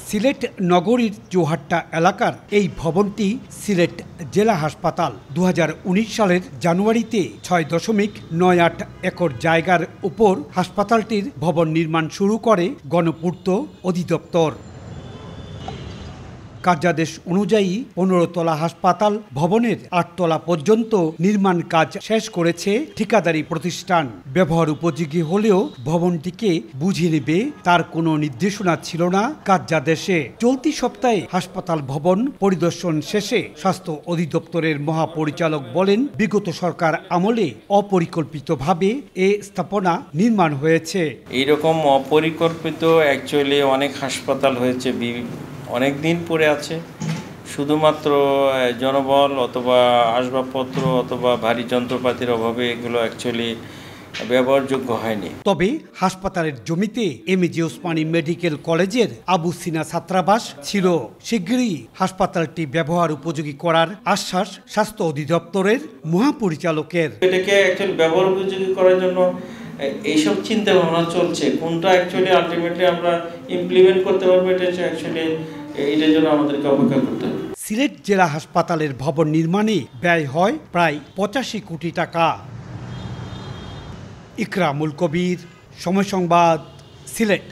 সিলেট নগরীর চৌহাট্টা এলাকার এই ভবনটি সিলেট জেলা হাসপাতাল 2019 সালের জানুয়ারিতে 6.98 একর জায়গার উপর হাসপাতালটির ভবন নির্মাণ শুরু করে গণপূর্ত অধিদপ্তর। কার্যাদেশ অনুযায়ী 15 তলা হাসপাতাল ভবনের 8 তলা পর্যন্ত নির্মাণ কাজ শেষ করেছে ঠিকাদারি প্রতিষ্ঠান। ব্যবহার উপযোগী হলেও ভবনটিকে বুঝে নেবে তার কোনো নির্দেশনা ছিল না কার্যাদেশে। চলতি সপ্তাহে হাসপাতাল ভবন পরিদর্শন শেষে স্বাস্থ্য অধিদপ্তরের মহাপরিচালক বলেন, বিগত সরকার আমলে অপরিকল্পিতভাবে এ স্থাপনা নির্মাণ হয়েছে। এইরকম অপরিকল্পিত অ্যাকচুয়ালি অনেক হাসপাতাল হয়েছে, অনেক দিন পরে আছে। শুধুমাত্র জনবল অথবা আসবাবপত্র অথবা ভারী যন্ত্রপাতির অভাবে এগুলো অ্যাকচুয়ালি ব্যবহারযোগ্য হয়নি। তবে হাসপাতালের জমিতে এমএজি ওসমানী মেডিকেল কলেজের আবু সিনা ছাত্রাবাস ছিল। শিগগিরই হাসপাতালটি ব্যবহার উপযোগী করার আশ্বাস স্বাস্থ্য অধিদপ্তরের মহাপরিচালকের। এটাকে অ্যাকচুয়ালি ব্যবহার উপযোগী করার জন্য এইসব চিন্তা ভাবনা চলছে। কোনটা অ্যাকচুয়ালি আলটিমেটলি আমরা ইমপ্লিমেন্ট করতে পারবো, এটা হচ্ছে অ্যাকচুয়ালি এটার জন্য আমাদেরকে অপেক্ষা করতে হবে। সিলেট জেলা হাসপাতালের ভবন নির্মাণে ব্যয় হয় প্রায় 85 কোটি টাকা। ইকরামুল কবির, সময় সংবাদ, সিলেট।